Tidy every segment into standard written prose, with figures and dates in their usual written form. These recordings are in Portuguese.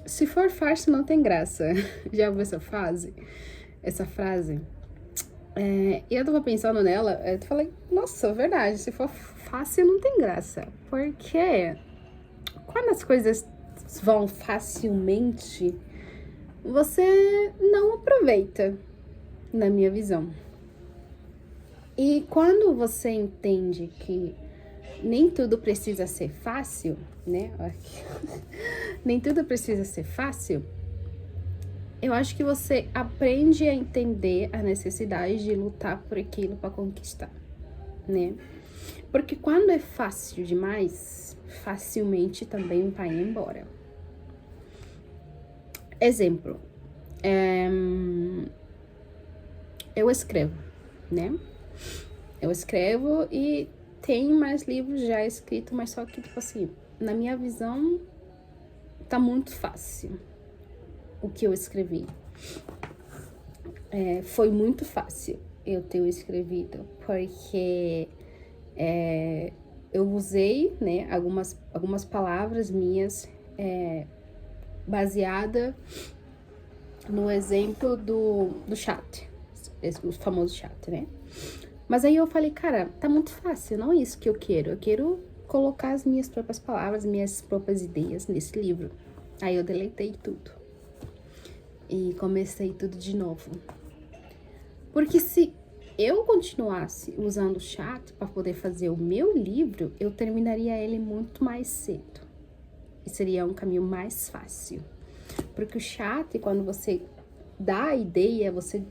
Se for fácil, não tem graça. Já ouviu essa frase? Essa frase? E eu tava pensando nela, eu falei, nossa, verdade, se for fácil, não tem graça. Porque quando as coisas vão facilmente, você não aproveita, na minha visão. E quando você entende que nem tudo precisa ser fácil, né? Nem tudo precisa ser fácil, eu acho que você aprende a entender a necessidade de lutar por aquilo para conquistar, né? Porque quando é fácil demais, facilmente também vai embora. Exemplo, eu escrevo, né? Eu escrevo e tem mais livros já escritos, mas só que, tipo assim, na minha visão, tá muito fácil o que eu escrevi. Foi muito fácil eu ter escrevido, porque eu usei, né, algumas palavras minhas baseada no exemplo do chat, o famoso chat, né? Mas aí eu falei, cara, tá muito fácil, não é isso que eu quero. Eu quero colocar as minhas próprias palavras, minhas próprias ideias nesse livro. Aí eu deletei tudo. E comecei tudo de novo. Porque se eu continuasse usando o chat para poder fazer o meu livro, eu terminaria ele muito mais cedo. E seria um caminho mais fácil. Porque o chat, quando você dá a ideia, você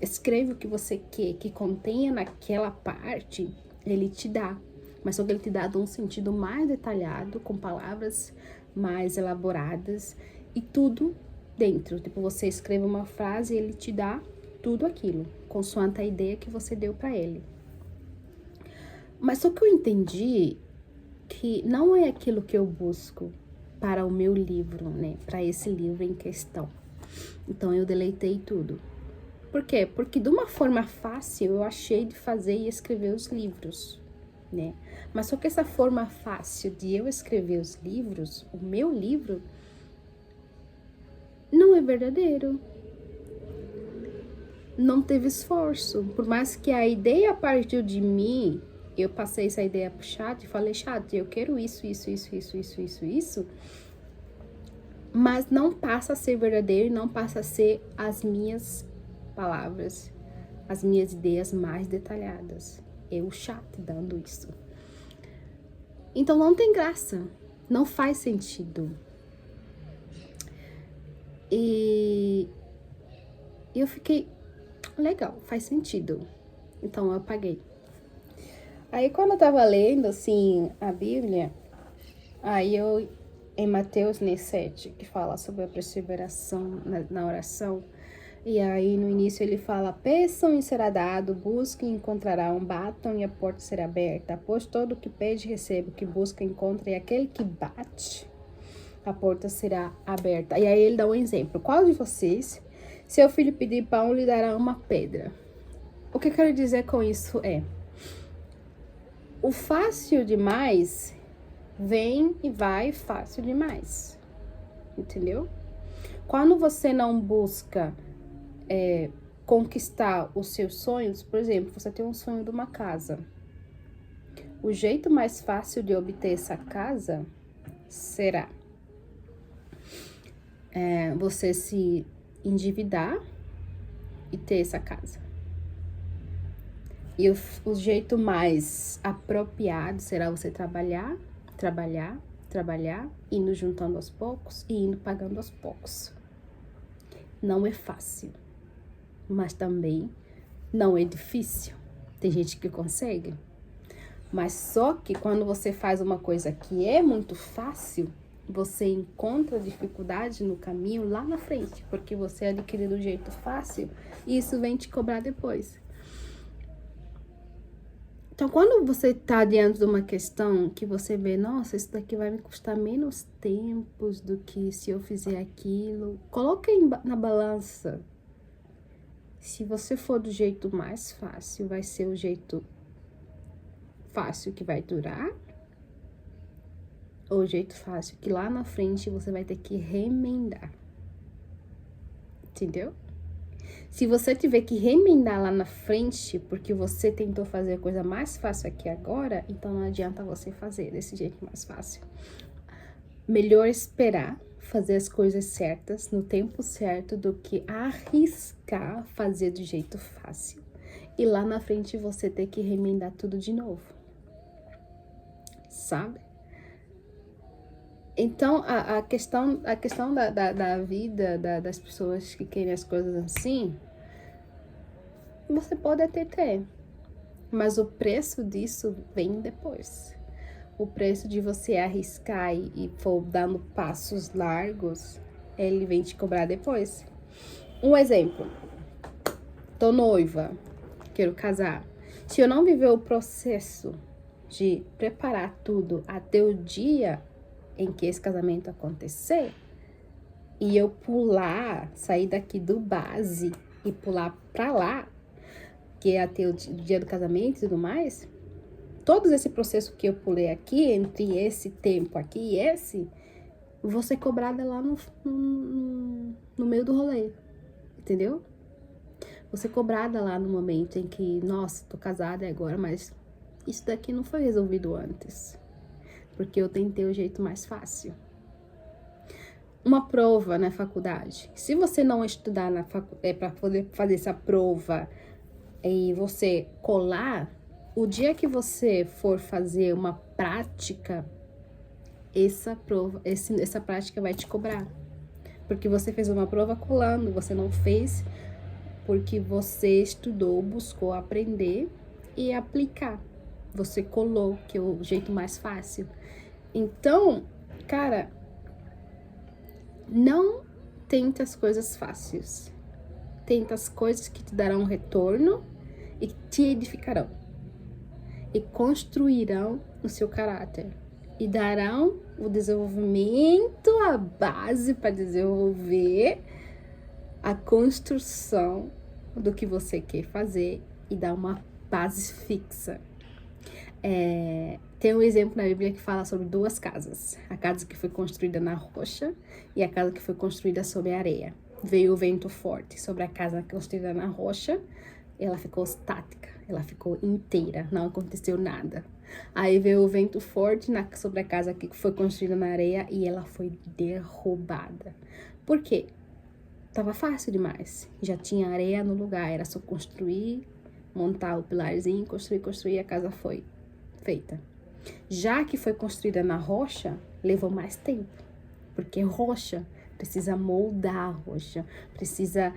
escreve o que você quer que contenha naquela parte, ele te dá. Mas só que ele te dá de um sentido mais detalhado, com palavras mais elaboradas e tudo dentro. Tipo, você escreve uma frase e ele te dá tudo aquilo, consoante a ideia que você deu para ele. Mas só que eu entendi que não é aquilo que eu busco para o meu livro, né? Para esse livro em questão. Então eu deletei tudo. Por quê? Porque de uma forma fácil eu achei de fazer e escrever os livros, né? Mas só que essa forma fácil de eu escrever os livros, o meu livro, não é verdadeiro. Não teve esforço. Por mais que a ideia partiu de mim, eu passei essa ideia pro chat e falei, chat, eu quero isso. Mas não passa a ser verdadeiro e não passa a ser as minhas palavras, as minhas ideias mais detalhadas. É o chat dando isso. Então não tem graça, não faz sentido. E eu fiquei, legal, faz sentido. Então eu apaguei. Aí quando eu tava lendo, assim, a Bíblia, aí eu, em Mateus, né, 7, que fala sobre a perseveração na oração, e aí no início ele fala, peçam e será dado, busquem e encontrarão, batam e a porta será aberta, pois todo que pede recebe, o que busca encontra, e aquele que bate, a porta será aberta. E aí ele dá um exemplo, qual de vocês, seu filho pedir pão, lhe dará uma pedra? O que eu quero dizer com isso é, o fácil demais vem e vai fácil demais, entendeu? Quando você não busca conquistar os seus sonhos, por exemplo, você tem um sonho de uma casa. O jeito mais fácil de obter essa casa será você se endividar e ter essa casa. E o jeito mais apropriado será você trabalhar, indo juntando aos poucos e indo pagando aos poucos. Não é fácil, mas também não é difícil. Tem gente que consegue. Mas só que quando você faz uma coisa que é muito fácil, você encontra dificuldade no caminho lá na frente, porque você adquiriu do jeito fácil e isso vem te cobrar depois. Então, quando você tá diante de uma questão que você vê, nossa, isso daqui vai me custar menos tempos do que se eu fizer aquilo, coloque na balança. Se você for do jeito mais fácil, vai ser o jeito fácil que vai durar? o jeito fácil, que lá na frente você vai ter que remendar. Entendeu? Se você tiver que remendar lá na frente, porque você tentou fazer a coisa mais fácil aqui agora, então não adianta você fazer desse jeito mais fácil. Melhor esperar fazer as coisas certas no tempo certo do que arriscar fazer do jeito fácil. E lá na frente você ter que remendar tudo de novo. Sabe? Então, a questão da vida, das pessoas que querem as coisas assim, você pode até ter, mas o preço disso vem depois. O preço de você arriscar e for dando passos largos, ele vem te cobrar depois. Um exemplo, tô noiva, quero casar. Se eu não viver o processo de preparar tudo até o dia em que esse casamento acontecer, e eu pular, sair daqui do base e pular pra lá, que é até o dia do casamento e tudo mais, todo esse processo que eu pulei aqui, entre esse tempo aqui e esse, vou ser cobrada lá no meio do rolê, entendeu? Vou ser cobrada lá no momento em que, nossa, tô casada agora, mas isso daqui não foi resolvido antes, porque eu tentei o jeito mais fácil. Uma prova na faculdade. Se você não estudar para poder fazer essa prova e você colar, o dia que você for fazer uma prática, essa prática vai te cobrar. Porque você fez uma prova colando, você não fez porque você estudou, buscou aprender e aplicar. Você colou, que é o jeito mais fácil. Então, cara, não tenta as coisas fáceis. Tenta as coisas que te darão retorno e te edificarão. E construirão o seu caráter. E darão o desenvolvimento, a base para desenvolver a construção do que você quer fazer e dar uma base fixa. Tem um exemplo na Bíblia que fala sobre duas casas. A casa que foi construída na rocha e a casa que foi construída sobre a areia. Veio o vento forte sobre a casa construída na rocha, ela ficou estática, ela ficou inteira, não aconteceu nada. Aí veio o vento forte sobre a casa que foi construída na areia e ela foi derrubada. Por quê? Tava fácil demais, já tinha areia no lugar, era só construir, montar o pilarzinho, construir, a casa foi feita. Já que foi construída na rocha, levou mais tempo, porque rocha precisa moldar a rocha, precisa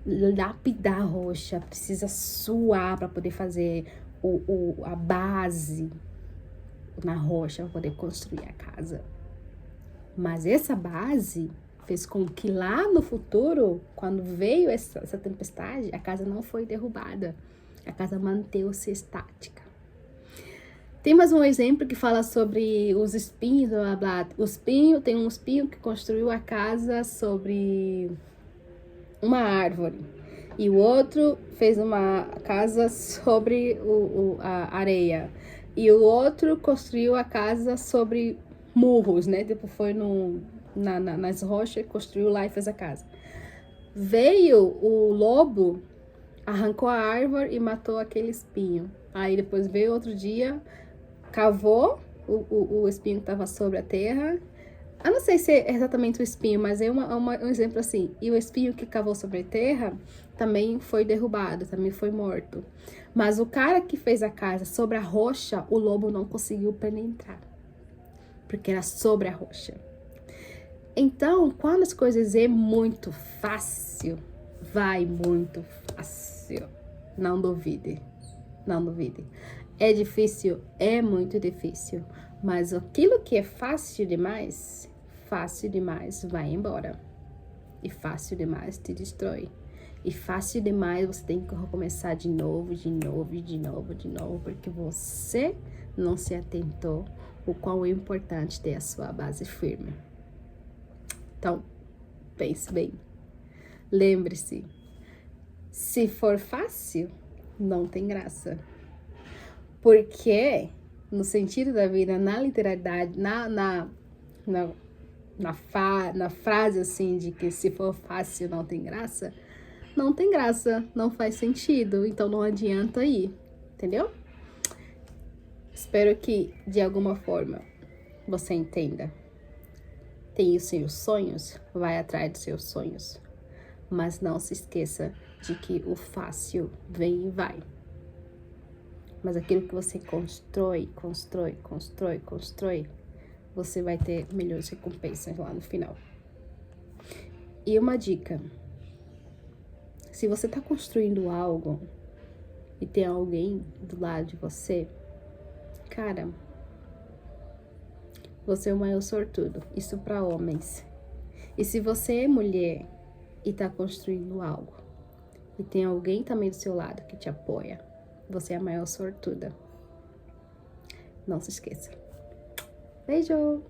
lapidar a rocha, precisa suar para poder fazer a base na rocha, para poder construir a casa. Mas essa base fez com que lá no futuro, quando veio essa tempestade, a casa não foi derrubada, a casa manteve-se estática. Tem mais um exemplo que fala sobre os espinhos, blá, blá, blá. Tem um espinho que construiu a casa sobre uma árvore. E o outro fez uma casa sobre a areia. E o outro construiu a casa sobre murros, né? Tipo, foi nas rochas, construiu lá e fez a casa. Veio o lobo, arrancou a árvore e matou aquele espinho. Aí depois veio outro dia, cavou o espinho que estava sobre a terra. Eu não sei se é exatamente o espinho, mas é um exemplo assim. E o espinho que cavou sobre a terra também foi derrubado, também foi morto. Mas o cara que fez a casa sobre a rocha, o lobo não conseguiu penetrar, porque era sobre a rocha. Então, quando as coisas é muito fácil, vai muito fácil. Não duvide, não duvide. É difícil, é muito difícil, mas aquilo que é fácil demais vai embora. E fácil demais te destrói. E fácil demais você tem que recomeçar de novo, porque você não se atentou o quão é importante ter a sua base firme. Então, pense bem. Lembre-se, se for fácil, não tem graça. Porque no sentido da vida, na literalidade, na frase assim de que se for fácil não tem graça, não tem graça, não faz sentido, então não adianta ir, entendeu? Espero que de alguma forma você entenda. Tem os seus sonhos, vai atrás dos seus sonhos, mas não se esqueça de que o fácil vem e vai. Mas aquilo que você constrói, você vai ter melhores recompensas lá no final. E uma dica: se você está construindo algo e tem alguém do lado de você, cara, você é o maior sortudo. Isso para homens. E se você é mulher e está construindo algo e tem alguém também do seu lado que te apoia, você é a maior sortuda. Não se esqueça. Beijo!